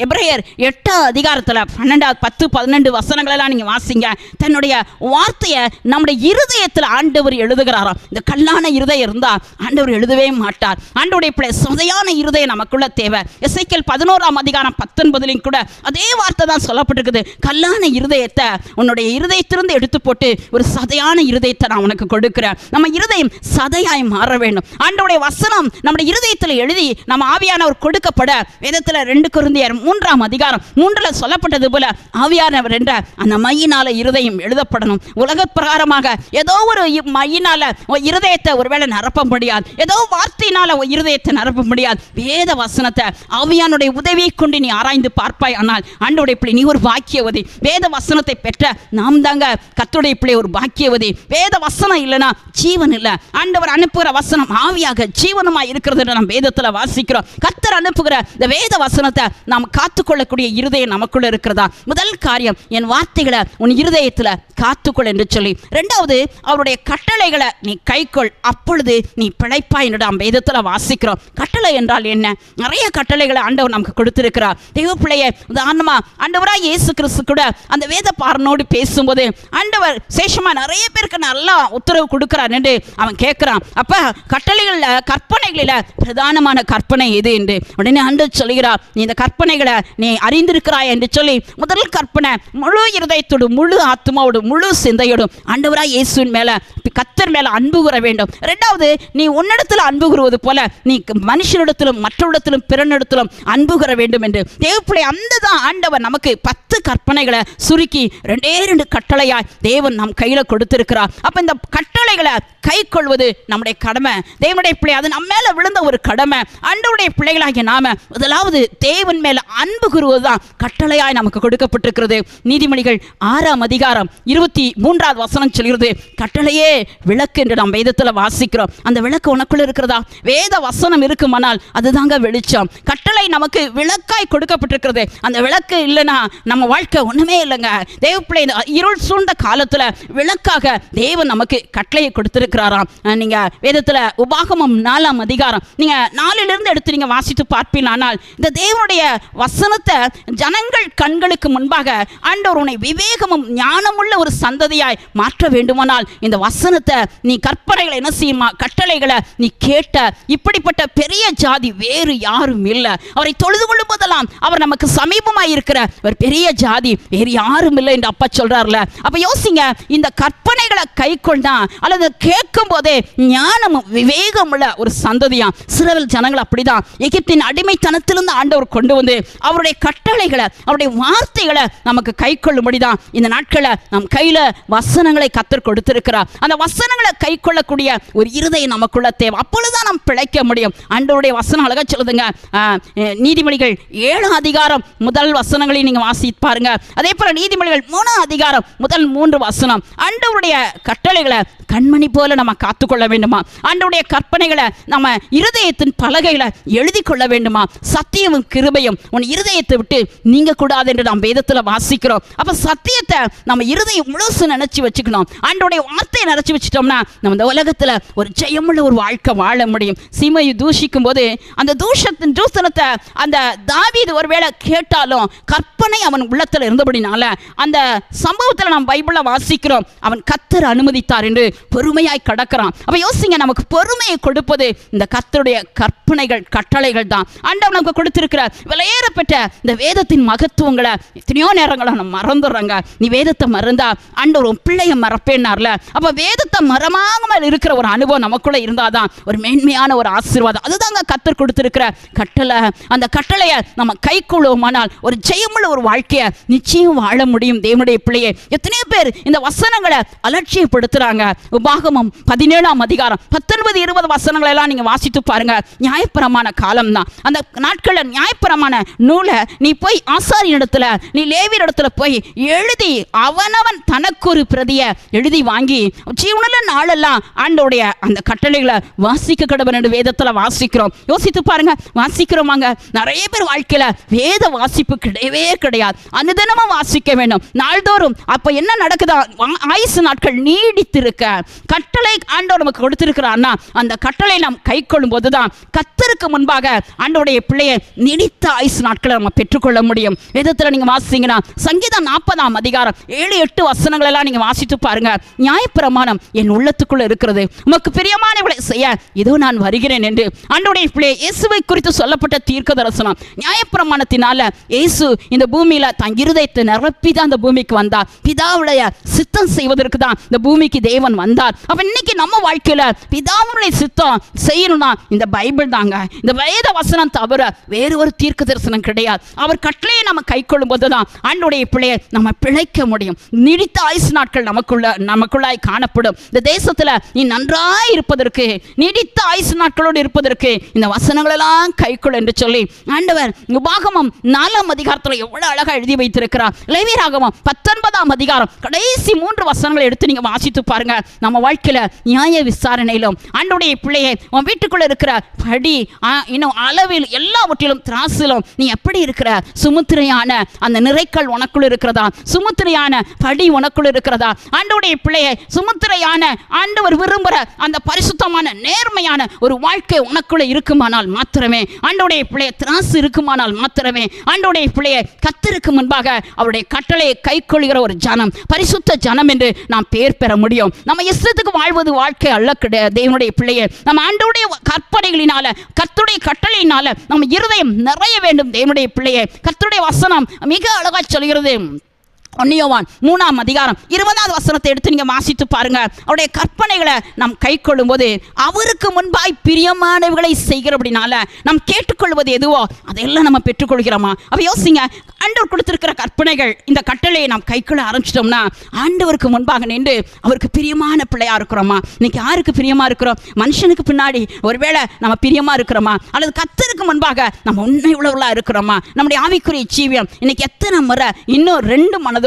எபிரேயர் 8ஆம் அதிகாரத்தில் 12-10-12 வசனங்களெல்லாம் நீங்கள் வாசிங்க. தன்னுடைய வார்த்தையை நம்முடைய இருதயத்தில் ஆண்டவர் எழுதுகிறாராம். இந்த கல்லான இருதயம் இருந்தால் ஆண்டவர் எழுதவே மாட்டார். ஆண்டவருடைய பிள்ளை சதையான இருதயம் நமக்குள்ள தேவை. எசேக்கியேல் 11ஆம் அதிகாரம் 19 கூட அதே வார்த்தை தான் சொல்லப்பட்டிருக்குது. கல்லான இருதயத்தை உன்னுடைய இருதயத்திலிருந்து எடுத்து போட்டு ஒரு சதையான இருதயத்தை நான் உனக்கு கொடுக்கிறேன். நம்ம இருதயம் சதையாய் மாற வேண்டும். ஆண்டவருடைய வசனம் நம்முடைய இருதயத்தில் எழுதி நம்ம ஆவியானவர் கொடுக்கப்பட வேதத்தில் 2 கொரிந்தியர் 3ஆம் அதிகாரம் 3ல் சொல்லப்பட்டது போல ஆவியானவர் என்ற அந்த மையினால இருதயம் எழுதப்படணும். உலக பிரகாரமாக ஏதோ ஒரு மையினால இருதயத்தை ஒருவேளை நிரப்ப முடியாது, ஏதோ வார்த்தையினால இருதயத்தை நிரப்ப முடியாது. வேத வசனத்தை ஆவியானுடைய உதவியை கொண்டு நீ ஆராய்ந்து பார்ப்பாய். ஆனால் ஆண்டவருடைய பிள்ளை நீ ஒரு பாக்கியவதி. வேத வசனத்தை பெற்ற நாம் தாங்க கர்த்தருடைய பிள்ளை ஒரு பாக்கியவதி. வேத வசனம் இல்லைன்னா ஜீவன் இல்லை. ஆண்டவர் அனுப்புகிற வசனம் ஆவியாக ஜீவனமாக இருக்கிறது நம்ம வேதத்தில் வாசிக்கிறோம். கர்த்தர் அனுப்புகிற இந்த வேத வசனத்தை நாம் காத்துக்கொள்ளக்கூடிய இருதயம் நமக்குள்ள இருக்கிறதா? முதல் காரியம், என் வார்த்தைகளை உன் இருதயத்தில் காத்துக்கொள் என்று சொல்லி. 2வது, அவருடைய கட்டளைகளை நீ கைக்கொள், அப்பொழுது நீ பிழைப்பாய் என்று நாம் வேதத்தில் வாசிக்கிறோம். கட்டளை என்றால் என்ன? நிறைய கட்டளைகளை ஆண்டவர் நமக்கு கொடுத்திருக்கிறார். தெய்வ பிள்ளையை உதாரணமா ஆண்டவராய் இயேசு கிறிஸ்து கூட அந்த வேத பாரனோடு பேசும்போது ஆண்டவர் சேஷமா நிறைய பேருக்கு நல்லா உத்தரவு கொடுக்கிறார் என்று அவன் கேட்கிறான். அப்ப கட்டளைகளில் கற்பனைகளில் பிரதானமான கற்பனை எது என்று உடனே ஆண்டவர் சொல்கிறார், நீ இந்த கற்பனைகளை நீ அறிந்திருக்கிறாய் என்று சொல்லி முதல் கற்பனை, முழு இருதயத்தோடு முழு ஆத்மாவோடு முழு சிந்தையோடும் ஆண்டவராய் இயேசுவின் மேல கர்த்தர் மேல அன்பு கூற வேண்டும். 2வது, நீ உன்னிடத்தில் அன்பு கூறுவது போல நீ மனுஷனிடத்திலும் மற்றவரிடத்திலும் பிறனிடத்திலும் அன்பு கூற வேண்டும் என்று தேவப்பிள்ளை அந்த தான் ஆண்டவர் நமக்கு 10 கற்பனைகளை சுருக்கி 2 கட்டளையாய் தேவன் நம் கையில கொடுத்திருக்கிறார். அப்ப இந்த கட்டளைகளை கை கொள்வது நம்முடைய கடமை. தேவனுடைய பிள்ளை அது நம்ம மேல விழுந்த ஒரு கடமை. ஆண்டவருடைய பிள்ளைகளாகிய நாம முதலாவது தேவன் மேல அன்பு கூறுவதுதான் கட்டளையாய் நமக்கு கொடுக்கப்பட்டிருக்கிறது. நீதிமொழிகள் 6ஆம் அதிகாரம் 23ஆவது வசனம் சொல்கிறது, கட்டளையே விளக்கு என்று நாம் வேதத்தில் வாசிக்கிறோம். அந்த விளக்கு உனக்குள்ள இருக்கிறதா? வேத வசனம் இருக்குமானால் அதுதாங்க வெளிச்சம். கட்டளை நமக்கு விளக்காய் கொடுக்கப்பட்டிருக்கிறது. அந்த விளக்கு இல்லைன்னா நம்ம வாழ்க்கை ஒண்ணுமே இல்லைங்க. தேவ பிள்ளை இருள் சூழ்ந்த காலத்துல விளக்காக தேவன் நமக்கு கட்டளையை கொடுத்திருக்கிறாராம். நீங்க வேதத்துல உபாகமம் 4ஆம் அதிகாரம் நீங்க 4லிருந்து எடுத்து நீங்க வாசித்து பார்ப்பீனால் இந்த தேவனுடைய வசனத்தை ஜனங்கள் கண்களுக்கு முன்பாக ஆண்டவர் உன்னை விவேகமும் ஞானமுள்ள ஒரு சந்ததியாய் மாற்ற வேண்டுமானால் இந்த வசனத்தை நீ கற்பனைகளை என்ன செய்யுமா, கட்டளைகளை நீ கேட்ட இப்படிப்பட்ட பெரிய ஜாதி வேறு யாரும் இல்லை. அவரை தொழுது கொள்ளும் போதெல்லாம் அவர் நமக்கு சமீபமாய் இருக்கிற ஒரு பெரிய ஜாதி வேறு யாரும் இல்லை என்று அப்பா சொல்றாருல. அப்ப யோசிங்க, இந்த கற்பனைகளை கை கொண்டா அல்லது கேட்கும் போதே ஞானமும் விவேகம் உள்ள ஒரு சந்ததியா. இஸ்ரவேல் ஜனங்கள் அப்படிதான் எகிப்தின் எகிப்தின் அடிமைத்தனத்திலிருந்து ஆண்டவர் கொண்டு வந்து அவருடைய கட்டளைகளை, அவருடைய வார்த்தைகளை நமக்கு கை கொள்ளும்படிதான் இந்த நாட்களை நம் கையில வசனங்களை கத்தர் கொடுத்திருக்கிறார். அந்த வசனங்களை கை கொள்ளக்கூடிய ஒரு இருதயம் நமக்குள்ள தேவை. அப்பொழுதுதான் நாம் பிழைக்க முடியும். ஆண்டவருடைய வசனம் அழகா சொல்லுதுங்க. நீதிமொழிகள் 7 அதிகாரம் முதல் வசனங்களை நீங்க வாசித்து பாருங்க. அதே போல நீதிமொழிகள் 3 அதிகாரம் முதல் 3 வசனம். ஆண்டவருடைய கட்டளைகளை கண்மணி போல நம்ம காத்துக்கொள்ள வேண்டுமா? ஆண்டவருடைய கற்பனைகளை நம்ம இருதயத்தின் பலகைகளை எழுதி கொள்ள வேண்டுமா? சத்தியமும் கிருபையும் உன் இருதயத்தை விட்டு நீங்க கூடாது என்று நாம் வேதத்தில் வாசிக்கிறோம். அப்ப சத்தியத்தை நம்ம இருதயம் முழுசு நினைச்சு வச்சுக்கணும். ஆண்டவருடைய வார்த்தையை நினைச்சு வச்சுட்டோம்னா நம்ம இந்த உலகத்தில் ஒரு ஜெயமுள்ள ஒரு வாழ்க்கை வாழ முடியும். சீமையை தூஷிக்கும் போது அந்த தூஷணத்தை அந்த தாவீது ஒருவேளை கேட்டாலும் கற்பனை அவன் உள்ளத்தில் இருந்தபடினால அந்த சம்பவத்தில் நாம் பைபிளில் வாசிக்கிறோம், அவன் கர்த்தர் அனுமதித்தார் என்று பொறுமையாய் கடக்கிறான். அப்ப யோசிங்க, நமக்கு பொறுமையை கொடுப்பது இந்த கர்த்தருடைய கற்பனைகள், கட்டளைகள் தான். ஆண்டவர் நமக்கு கொடுத்திருக்கிற விலையேறப்பட்ட இந்த வேதத்தின் மகத்துவங்களை எத்தனையோ நேரங்களை நம்ம மறந்துடுறாங்க. நீ வேதத்தை மறந்தா ஆண்டவர் உன் பிள்ளைய மறப்பேன்னார்ல. அப்ப வேதத்தை மறமாமல் இருக்கிற ஒரு அனுபவம் நமக்குள்ள இருந்தாதான் ஒரு மேன்மையான ஒரு ஆசீர்வாதம். அதுதாங்க கர்த்தர் கொடுத்திருக்கிற கட்டளை. அந்த கட்டளையை நம்ம கை கொள்வோமானால் ஒரு ஜெயமுள்ள ஒரு வாழ்க்கையை நிச்சயம் வாழ முடியும். தேவனுடைய பிள்ளையே, எத்தனையோ பேர் இந்த வசனங்களை அலட்சியப்படுத்துறாங்க. உபாகமம் 17 அதிகாரம் 19, 20 வசனங்களை எல்லாம் நீங்க வாசித்து பாருங்க. நியாயப்பிரமாண காலம் தான் அந்த நாட்களில். நியாயப்பிரமாண நூலை நீ போய் ஆசாரியனிடத்துல, நீ லேவியரிடத்துல போய் எழுதி அவனவன் தனக்கு ஒரு பிரதியை எழுதி வாங்கி ஜீவனுள்ள நாளெல்லாம் ஆண்டோடைய அந்த கட்டளைகளை வாசிக்க கடவன் என்று வேதத்தில் வாசிக்கிறோம். யோசித்து பாருங்க, வாசிக்கிறோமாங்க? நிறைய பேர் வாழ்க்கையில வேத வாசிப்பு கிடையவே கிடையாது. அனுதினமும் வாசிக்க வேண்டும் நாள்தோறும். அப்ப என்ன நடக்குதா? ஆயுசு நாட்கள் நீடித்திருக்க கட்டளை ஆண்டவர் நமக்கு கொடுத்திருக்கிறார்னா அந்த கட்டளை நாம் கை கொள்ளும் போதுதான் கர்த்தருக்கு முன்பாக ஆண்டவருடைய பிள்ளையை நீடித்த ஆயுசு நாட்களை நம்ம பெற்றுக்கொள்ள முடியும். வேதத்தில் நீங்க வாசிங்கன்னா சங்கீதம் 40 அதிகாரம் 7, 8 வசனங்கள் எல்லாம் நீங்க வாசித்து பாருங்க. நியாயப்பிரமாணம் என் உள்ளத்துக்குள்ள இருக்கிறது, உமக்கு பிரியமானவளை செய்ய இதோ நான் வருகிறேன் என்று ஆண்டவருடைய பிள்ளையை இயேசுவை குறித்து சொல்லப்பட்ட தீர்க்க தரிசனம். நியாயப்பிரமாணத்தினால இயேசு இந்த பூமியில தன் இருதயத்தை நிரப்பி தான் இந்த பூமிக்கு வந்தார். பிதாவுடைய சித்தம் செய்வதற்கு தான் இந்த பூமிக்கு தேவன் வந்தார். அப்ப இன்னைக்கு நம்ம வாழ்க்கையில பிதாவுடைய சித்தம் செய்யணும்னா இந்த பைபிள் தாங்க. இந்த வேத வசனம் தவிர வேறு ஒரு தீர்க்க தரிசனம் கிடையாது. அவர் கட்டளையை நம்ம கை கொள்ளும் போதுதான் ஆண்டவருடைய பிள்ளையை நம்ம பிழைக்க முடியும். நீடித்த ஆயுசு நாட்கள் நமக்குள்ளாய் காணப்படும். இந்த தேசத்துல நீ நன்றாய் இருப்பதற்கு, நீடித்த ஆயுசு நாட்களோடு இருப்பதற்கு இந்த வசனங்கள் எல்லாம் கைக்குள் என்று சொல்லி ஆண்டவர் உபாகமம் 4 அதிகாரத்தில் எவ்வளவு அழகா எழுதி வைத்திருக்கிறார். லேவியராகமம் 19 அதிகாரம் கடைசி 3 வசனங்களை எடுத்து நீங்க வாசித்து பாருங்க. நம்ம வாழ்க்கையில நியாய விசாரணையிலும் ஆண்டவருடைய பிள்ளையை உன் வீட்டுக்குள்ள இருக்கிற படி, இன்னும் அளவில், எல்லாவற்றிலும் திராசிலும் நீ எப்படி இருக்கிற? சுமுத்திரையான அந்த நிறைக்கல் உனக்குள் இருக்கிறதா? சுமுத்திரையான படி உனக்குள் இருக்கிறதா? ஆண்டவருடைய பிள்ளையை சுமுத்திரையான ஆண்டவர் விரும்புகிற அந்த பரிசுத்தமான நேர்மையான ஒரு வாழ்க்கை உனக்குள்ள இருக்குமானால் மாத்திரமே, ஆண்டவருடைய பிள்ளையை திராசு இருக்குமானால் மாத்திரமே ஆண்டவருடைய பிள்ளையை கர்த்தருக்கு முன்பாக அவருடைய கட்டளையை கை கொள்கிற ஒரு ஜனம், பரிசுத்த ஜனம் என்று நாம் பேர் பெற முடியும். நம்ம இஷ்டத்துக்கு வாழ்வது வாழ்க்கை அல்ல கிடையாது. தேவனுடைய பிள்ளையை நம்ம ஆண்டவருடைய கற்பனைகளினால, கர்த்தருடைய கட்டளையினால நம்ம இருதயம் நிறைய வேண்டும். தேவனுடைய பிள்ளையை கர்த்தருடைய வசனம் மிக அழகா சொல்கிறது. 1 யோவான் 3 அதிகாரம் 20 வசனத்தை எடுத்து நீங்க வாசித்து பாருங்க. அவருடைய கற்பனைகளை நாம் கை கொள்ளும் போது அவருக்கு முன்பாய் பிரியமானவர்களை செய்கிறபடினால நாம் கேட்டுக்கொள்வது எதுவோ அதெல்லாம் நம்ம பெற்றுக்கொள்கிறோமா? அப்ப யோசிங்க, ஆண்டவர் கொடுத்திருக்கிற கற்பனைகள், இந்த கட்டளையை நாம் கைக்குள்ள ஆரம்பிச்சிட்டோம்னா ஆண்டவருக்கு முன்பாக நின்று அவருக்கு பிரியமான பிள்ளையா இருக்கிறோமா? இன்னைக்கு யாருக்கு பிரியமா இருக்கிறோம்? மனுஷனுக்கு பின்னாடி ஒருவேளை நம்ம பிரியமா இருக்கிறோமா? அல்லது கர்த்தருக்கு முன்பாக நம்ம உண்மை உள்ளவர்களா இருக்கிறோமா? நம்முடைய ஆவிக்குரிய ஜீவியம் இன்னைக்கு எத்தனை முறை இன்னும் 2 மனதோடு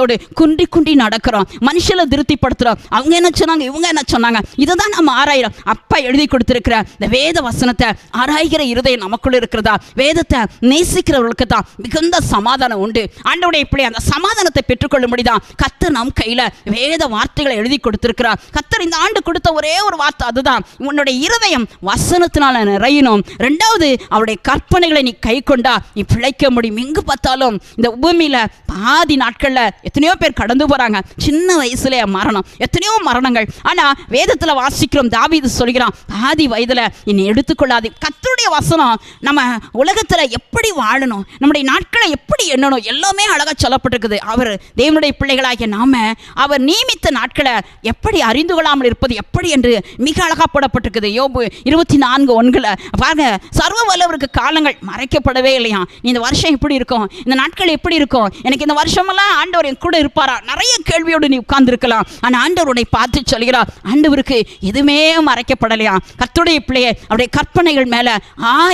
குண்டி நடக்கிறோம். மனுஷனை திருப்திப்படுத்துறோம். அவங்க என்ன சொன்னாங்க, இவங்க என்ன சொன்னாங்க, இதுதான் நம்ம ஆராயிரம். அப்பா எழுதி கொடுத்திருக்கிற இந்த வேத வசனத்தை ஆராய்கிற இருதயம் நமக்குள்ள இருக்கிறதா? வேதத்தை நேசிக்கிறவர்களுக்கு தான் மிகுந்த சமாதானம் உண்டு. ஆண்டவருடைய பிள்ளை அந்த சமாதானத்தை பெற்றுக்கொள்ளும்படிதான் கர்த்தர் நம் கையில வேத வார்த்தைகளை எழுதி கொடுத்திருக்கிறார். கர்த்தர் இந்த ஆண்டு கொடுத்த ஒரே ஒரு வார்த்தை அதுதான், உன்னுடைய இருதயம் வசனத்தினால நிறையணும். 2வது, அவருடைய கற்பனைகளை நீ கை கொண்டா நீ பிழைக்க முடியும். எங்கு பார்த்தாலும் இந்த பூமியில பாதி நாட்கள்ல எத்தனையோ பேர் கடந்து போகிறாங்க, சின்ன வயசுல மரணம், எத்தனையோ மரணங்கள். ஆனால் வேதத்தில் வாசிக்கிறோம், தாவீது சொல்கிறான், ஆதி வயதில் என்னை எடுத்துக்கொள்ளாது. கர்த்தருடைய வசனம் நம்ம உலகத்தில் எப்படி வாழணும், நம்முடைய நாட்களை எப்படி எண்ணணும், எல்லாமே அழகாக சொல்லப்பட்டிருக்குது. அவர் தேவனுடைய பிள்ளைகளாகிய நாம அவர் நியமித்த நாட்களை எப்படி அறிந்து கொள்ளாமல் இருப்பது எப்படி என்று மிக அழகாக போடப்பட்டிருக்குது. யோபு 24:1 பாருங்க, சர்வ வல்லவருக்கு காலங்கள் மறைக்கப்படவே இல்லையா. இந்த வருஷம் எப்படி இருக்கும், இந்த நாட்கள் எப்படி இருக்கும், எனக்கு இந்த வருஷமெல்லாம் ஆண்டவர் என் கூட இருப்பாரா, நிறைய கேள்வியோடு நீ உட்கார்ந்து இருக்கலாம். ஆனால் ஆண்டவருடைய பார்த்து சொல்கிறார், ஆண்டவருக்கு எதுவுமே மறைக்கப்படலையா. கர்த்தருடைய பிள்ளையை அவருடைய கற்பனைகள் மேல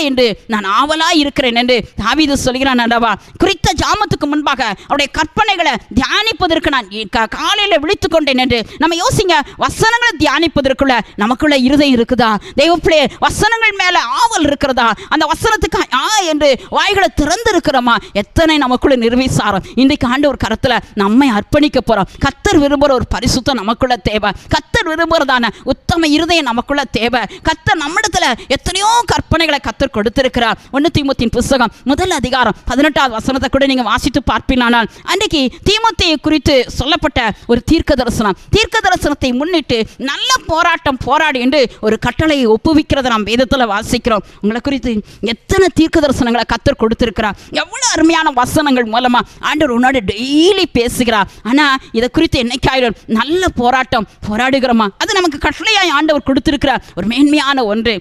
என்று நான் ஆவலாய் இருக்கிறேன் என்று தாவீது சொல்கிறான் அல்லவா. குறித்த ஜாமத்துக்கு முன்பாக அவருடைய கற்பனைகளை தியானிப்பதற்கு நான் காலையில் விழித்துக் கொண்டேன் என்று நம்ம யோசிங்க. வசனங்களை தியானிப்பதற்குள்ள நமக்குள்ள இருதயம் இருக்குதா? தெய்வ பிள்ளையே, வசனங்கள் மேல ஆவல் இருக்கிறதா? அந்த வசனத்துக்கு என்று வாய்களை திறந்து இருக்கிறோமா? எத்தனை நமக்குள்ள நிர்விசாரம். இன்றைக்கு ஆண்டவர் கரத்துல நம்மை அர்ப்பணிக்க போறோம். கர்த்தர் விரும்புகிற ஒரு பரிசுத்தம் நமக்குள்ள தேவை. கர்த்தர் விரும்புகிறதான உத்தம இருதயம் நமக்குள்ள தேவை. கர்த்தர் நம்மிடத்துல எத்தனையோ கற்பனைகளை கர்த்தர் கொடுத்திருக்கிறார். 1 தீமோத்தேயுவின் புத்தகம் 1 அதிகாரம் 18வது வசனத்தை கூட நீங்க வாசித்து பார்ப்பீங்களானால், அன்றைக்கு தீமோத்தேயு குறித்து சொல்லப்பட்ட ஒரு தீர்க்க தரிசனத்தை முன்னிட்டு நல்ல போராட்டம் போராடி என்று ஒரு கட்டளையை ஒப்புவிக்கிறத நாம் வேதத்தில் வாசிக்கிறோம். உங்களை குறித்து எத்தனை தீர்க்க தரிசனங்களை கர்த்தர் கொடுத்திருக்கிறார். எவ்வளவு அருமையான வசனங்கள் மூலமா ஆண்டவர் உன்னோட டெய்லி பேசுகிறார். ஆனா இதை குறித்து என்னைக்காயிரும் நல்ல போராட்டம் போராடுகிறோமா? அது நமக்கு கட்டளையாய் ஆண்டவர் கொடுத்திருக்கிறார். ஒரு மேன்மையான ஒன்று.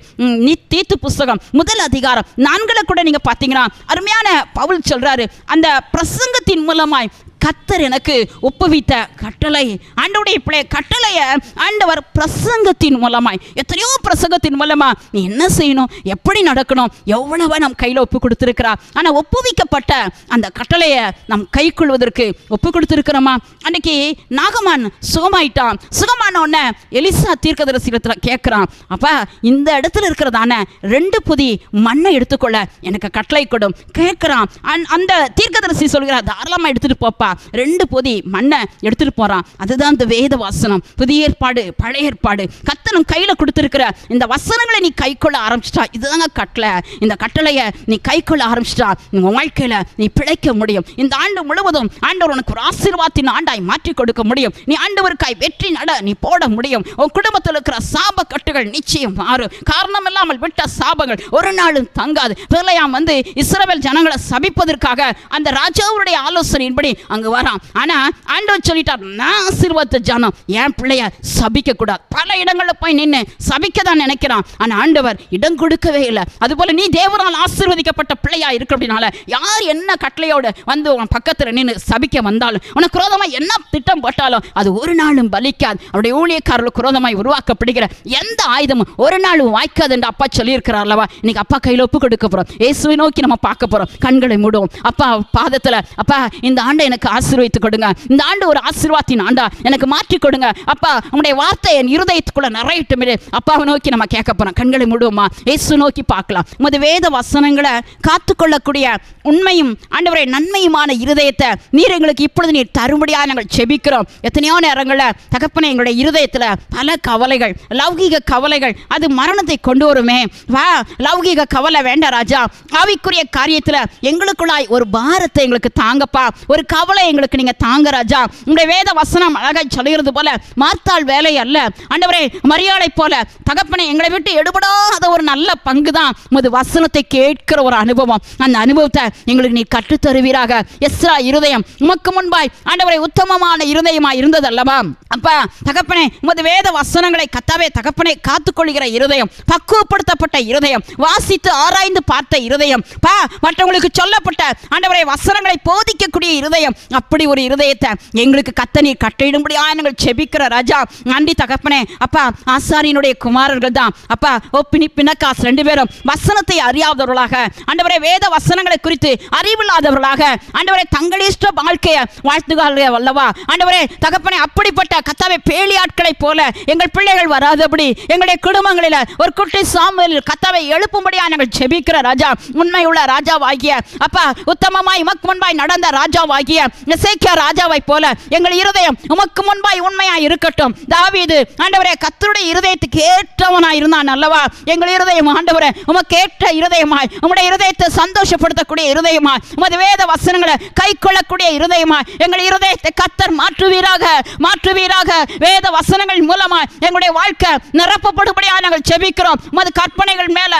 தீத்து புஸ்தகம் 1 அதிகாரம் 4 கூட நீங்க பாத்தீங்கன்னா அருமையான பவுல் சொல்றாரு, அந்த பிரசங்கத்தின் மூலமாய் கர்த்தர் எனக்கு ஒப்புவித்த கட்டளை. ஆண்டவருடைய பிள்ளை கட்டளையை ஆண்டவர் பிரசங்கத்தின் மூலமாய், எத்தனையோ பிரசங்கத்தின் மூலமா நீ என்ன செய்யணும், எப்படி நடக்கணும், எவ்வளவா நம் கையில் ஒப்பு கொடுத்திருக்கிறார். ஆனால் ஒப்புவிக்கப்பட்ட அந்த கட்டளையை நம் கை கொள்வதற்கு ஒப்பு கொடுத்திருக்கிறோமா? அன்னைக்கு நாகமான் சுகமான உடனே எலிசா தீர்க்கதரிசியிடத்தில் கேட்கிறான், அப்பா இந்த இடத்துல இருக்கிறதான 2 பொதி மண்ணை எடுத்துக்கொள்ள எனக்கு கட்டளை கொடும் கேட்கிறான். அந்த தீர்க்கதரிசி சொல்கிறார், தாராளமாக எடுத்துட்டு போப்பா. 2 பொதி மண்ணை எடுத்துட்டு போறான். அதுதான் இந்த வேத வசனம். புதிய ஏற்பாடு பழைய ஏற்பாடு கர்த்தர் கையில கொடுத்திருக்கிற இந்த வசனங்களை நீ கை கொள்ள ஆரம்பிச்சிட்டா, இதுதாங்க கட்டளை. இந்த கட்டளையை நீ கை கொள்ள ஆரம்பிச்சிட்டா உங்க வாழ்க்கையில நீ பிழைக்க முடியும். இந்த ஆண்டு முழுவதும் ஆண்டவர் உனக்கு ஒரு ஆசீர்வாதத்தின் ஆண்டாய் மாற்றி கொடுக்க முடியும். நீ ஆண்டவருக்காய் வெற்றி நட நீ போட முடியும். உன் குடும்பத்தில் இருக்கிற சாப கட்டுகள் நிச்சயம் மாறும். காரணம் இல்லாமல் விட்ட சாபங்கள் ஒரு நாளும் தங்காது. பிள்ளையாம் இஸ்ரவேல் ஜனங்களை சபிப்பதற்காக அந்த ராஜாவுடைய ஆலோசனையின்படி அங்க வரான். ஆனா ஆண்டவர் சொல்லிட்டார், நான் ஆசீர்வாத ஜனம் என் பிள்ளைய சபிக்க கூடாது. பல இடங்கள்ல போய் நின்று சபிக்க தான் நினைக்கிறான். ஆனா ஆண்டவர் இடம் கொடுக்கவே இல்லை. அதுபோல நீ தேவனால் ஆசீர்வதிக்கப்பட்ட பிள்ளையா இருக்க அப்படினால யார் என்ன கட்டளையோடு உன் பக்கத்துல நின்று சபிக்க வந்தாலும், உனக்கு குரோதமா என்ன திட்டம் போட்டாலும் அது ஒரு நாளும் பலிக்காது. அவருடைய ஊழியக்காரர்களுக்கு குரோதமாய் உருவாக்கப்படுகிற எந்த ஆயுதமும் ஒரு நாளும் வாய்க்காது என்று அப்பா சொல்லியிருக்கிறார் அல்லவா. இன்னைக்கு அப்பா கையில் ஒப்பு கொடுக்க போறோம். இயேசுவை நோக்கி நம்ம பார்க்க போறோம். கண்களை மூடுவோம். அப்பா பாதத்துல, அப்பா இந்த ஆண்டை எனக்கு ஆசீர்வதித்து கொடுங்க. இந்த ஆண்டு ஒரு ஆசீர்வாதத்தின் ஆண்டா எனக்கு மாற்றி கொடுங்க. அப்பா உங்களுடைய வார்த்தை என் இருதயத்துக்குள்ள நிறையட்டும். அப்பாவை நோக்கி நம்ம கேட்க போறோம். கண்களை மூடுவோமா, இயேசு நோக்கி பார்க்கலாம். உமது வேத வசனங்களை காத்துக்கொள்ளக்கூடிய உண்மையும் ஆண்டவரே நன்மையுமான இருதயத்தை நீர் எங்களுக்கு இப்பொழுது நீர் தரும்படியாக நாங்கள் செபிக்கிறோம். எத்தனையோ நேரங்களில் தகப்பனே எங்களுடைய இருதயத்தில் பல கவலைகள், லௌகீக கவலைகள், அது மரணத்தை கொண்டு வருமே. வா, லௌகீக கவலை வேண்டாம் ராஜா. ஆவிக்குரிய காரியத்தில் எங்களுக்குள்ளாய் ஒரு பாரத்தை எங்களுக்கு தாங்கப்பா. ஒரு கவலை எங்களுக்கு நீங்க தாங்க ராஜா. உங்களுடைய வேத வசனம் அழகாய் சொல்கிறது போல மார்த்தாள் வேலை அல்ல ஆண்டவரே, மரியாதை போல தகப்பனே எங்களை விட்டு எடுபடாத ஒரு நல்ல பங்கு தான் உமது வசனத்தை கேட்கிற ஒரு அனுபவம். அந்த அனுபவத்தை எங்களுக்கு நீ கற்றுத் தருவீராக. எஸ்ரா இருதயம் உமக்கு முன்பாய் ஆண்டவரே உத்தமமான இருதயமாய் இருந்தது அல்லவா. அப்பா தகப்பனே உமது வேத வசனங்களை கத்தாவே தகப்பனே காத்துக்கொள்கிற இருதயம், பக்குவப்படுத்தப்பட்ட இருதயம், வாசித்து ஆராய்ந்து பார்த்த இருதயம், பா மற்றவங்களுக்கு சொல்லப்பட்ட ஆண்டவரே வசனங்களை போதிக்கக்கூடிய இருதயம், அப்படி ஒரு இருதயத்தை எங்களுக்கு கத்தனி கட்டிடும்படியா நாங்கள் செபிக்கிற ராஜா. நன்றி தகப்பனே. அப்பா ஆசாரியனுடைய குமாரர்கள் தான் அப்பா ஒப்பினி பினக்காஸ் 2 பேரும் வசனத்தை அறியாதவர்களாக ஆண்டவரே வேத வசனங்களை குறித்து அறிவில்லாதவர்களாக ஆண்டவரே தங்கள் இஷ்ட வாழ்க்கையை வாழ்த்துகிறார்கள் அல்லவா. ஆண்டவரே தகப்பனே அப்படிப்பட்ட கத்தாவே பேலி ஆட்களை போல எங்கள் பிள்ளைகள் வராதபடி எங்களுடைய குடும்பங்களில் ஒரு குட்டி சாமுவேல் கத்தாவை எழுப்பும்படியா நாங்கள் செபிக்கிற ராஜா. உண்மையுள்ள ராஜாவாகிய அப்பா உத்தமமாய் உமக்கு முன்பாய் நடந்த ராஜாவாகிய எசேக்கியா ராஜாவை போல எங்கள் இருதயம் உமக்கு முன்பாய் உண்மையாய் இருக்கட்டும். தாவீது ஆண்டவரே கர்த்தருடைய இருதயத்துக்கு ஏற்றவனாய் இருந்தான் அல்லவா? எங்கள் இருதயம் ஆண்டவரே உமக்கு ஏற்ற இருதயமாய், உம்முடைய இருதயத்தை சந்தோஷப்படுத்தக்கூடிய இருதயமாய், உமது வேத வசனங்களை கை கொள்ளக்கூடிய இருதயமாய் எங்கள் இருதயத்தை கர்த்தர் மாற்றுவீராக, மாற்றுவீராக. வேத வசனங்கள் மூலமாய் எங்களுடைய வாழ்க்கை நிரப்பப்படும்படியாக நாங்கள் ஜெபிக்கிறோம். உமது கற்பனைகள் மேல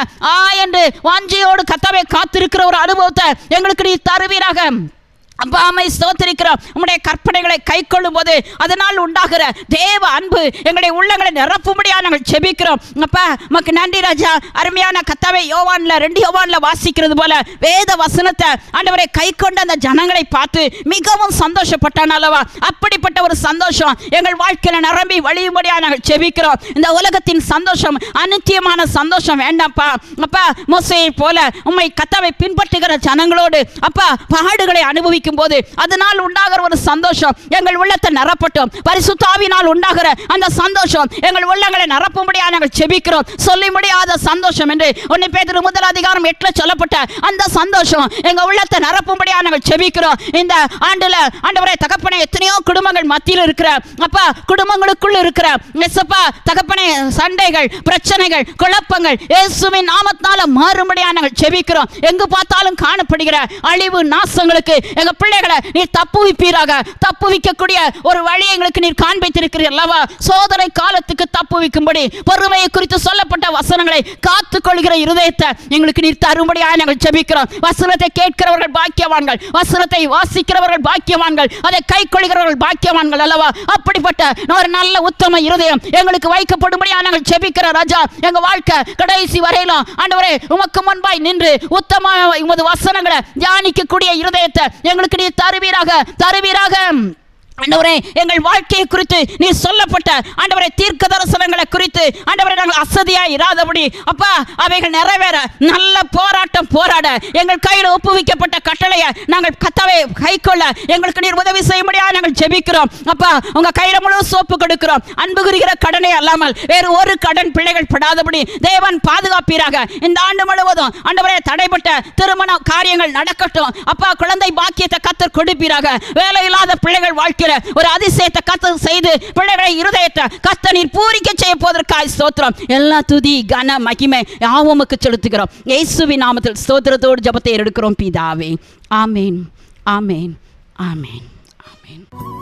என்று வாஞ்சையோடு கர்த்தாவே காத்திருக்கிற ஒரு அனுபவத்தை எங்களுக்கு நீ தருவீராக. அப்பாமை ஸ்தோத்திரிக்கிறோம். உம்முடைய கற்பனைகளை கை கொள்ளும் போது அதனால் உண்டாகிற தேவ அன்பு எங்களுடைய உள்ளங்களை நிரப்பும்படியாக நாங்கள் ஜெபிக்கிறோம். அப்பா உமக்கு நன்றி ராஜா. அருமையான கர்த்தாவே, யோவான்ல 2 யோவான்ல வாசிக்கிறது போல வேத வசனத்தை ஆண்டவரை கை கொண்ட அந்த ஜனங்களை பார்த்து மிகவும் சந்தோஷப்பட்டான் அல்லவா? அப்படிப்பட்ட ஒரு சந்தோஷம் எங்கள் வாழ்க்கையில நிரம்பி வழியும்படியாக நாங்கள் ஜெபிக்கிறோம். இந்த உலகத்தின் சந்தோஷம் அநித்தியமான சந்தோஷம் வேண்டாம்ப்பா. அப்பா மோசேயை போல உம்மை கர்த்தாவை பின்பற்றுகிற ஜனங்களோடு அப்பா பாடுகளை அனுபவிக்கும் போது அதனால் உண்டாகிற ஒரு சந்தோஷம் எங்கள் உள்ளத்தை நிரப்பட்டும். பரிசுத்த ஆவியினால் உண்டாகிற அந்த சந்தோஷம் எங்கள் உள்ளங்களை நிரப்பும்படியாக நாங்கள் ஜெபிக்கிறோம். சொல்ல முடியாத சந்தோஷம் என்று 1 பேதுரு 1:8 சொல்லப்பட்ட அந்த சந்தோஷம் எங்கள் உள்ளத்தை நிரப்பும்படியாக நாங்கள் ஜெபிக்கிறோம். இந்த ஆண்டுல ஆண்டவரே தகப்பனே, எத்தனையோ குடும்பங்கள் மத்தியில் இருக்கிற அப்பா, குடும்பங்களுக்குள் இருக்கிற எஸ்அப்பா தகப்பனே, சண்டைகள், பிரச்சனைகள், குழப்பங்கள் இயேசுவின் நாமத்தினால மாறும்படியாக நாங்கள் ஜெபிக்கிறோம். எங்கு பார்த்தாலும் காணப்படுகிற அழிவு நாசங்களுக்கு எங்க பிள்ளைகளை நீர் தப்புவிப்பீராக. தப்புவிக்கக்கூடிய ஒரு வழியை எங்களுக்கு நீர் காண்பித்திருக்கிறீர் அல்லவா? சோதனை காலத்துக்கு தப்புவிக்கும்படி பொறுமையை குறித்து சொல்லப்பட்ட வசனங்களை காத்துக் கொள்கிற இருதயத்தை எங்களுக்கு நீர் தரும்படியாக நாங்கள் ஜெபிக்கிறோம். வசனத்தை கேட்கிறவர்கள் பாக்கியவான்கள், வசனத்தை வாசிக்கிறவர்கள் பாக்கியவான்கள், அதை கை கொள்கிறவர்கள் பாக்கியவான்கள் அல்லவா? அப்படிப்பட்ட ஒரு நல்ல உத்தம இருதயம் எங்களுக்கு வைக்கப்படும்படியாக நாங்கள் ஜெபிக்கிறோம் ராஜா. எங்க வாழ்க்கை கடைசி வரையிலும் ஆண்டவரே உமக்கு முன்பாய் நின்று உத்தம உமது வசனங்களை தியானிக்கக்கூடிய இருதயத்தை எங்களுக்கு நீ தருவீராக, தருவீராக. ஆண்டவரே எங்கள் வாழ்க்கையை குறித்து நீ சொல்லப்பட்ட ஆண்டவரே தீர்க்க தரிசனங்களை குறித்து ஆண்டவரே நாங்கள் அசதியா இராதபடி அப்பா அவைகள் நிறைவேற நல்ல போராட்டம் போராட எங்கள் கையில் ஒப்புவிக்கப்பட்ட கட்டளையை நாங்கள் கர்த்தாவே கை கொள்ள எங்களுக்கு நீர் உதவி செய்ய முடியாது நாங்கள் ஜெபிக்கிறோம். அப்பா உங்க கையில முழு சோப்பு கொடுக்கிறோம். அன்பு குறிக்கிற கடனை அல்லாமல் வேறு ஒரு கடன் பிள்ளைகள் படாதபடி தேவன் பாதுகாப்பீராக. இந்த ஆண்டு முழுவதும் ஆண்டவரே தடைப்பட்ட திருமண காரியங்கள் நடக்கட்டும். அப்பா குழந்தை பாக்கியத்தை கர்த்தர் கொடுப்பீராக. வேலை இல்லாத பிள்ளைகள் வாழ்க்கையில ஒரு அதிசயத்தை கர்த்தர் செய்து பிள்ளைகளை இருதயத்தை கர்த்தர் நீர் பூரிக்க செய்ய போவதற்காய் ஸ்தோத்திரம். எல்லா துதி கன மகிமை யாவுமக்கு செலுத்துகிறோம். இயேசுவின் நாமத்தில் ஸ்தோத்திரத்தோடு ஜெபத்தை எடுக்கிறோம் பிதாவே. ஆமென், ஆமென், ஆமென், ஆமென்.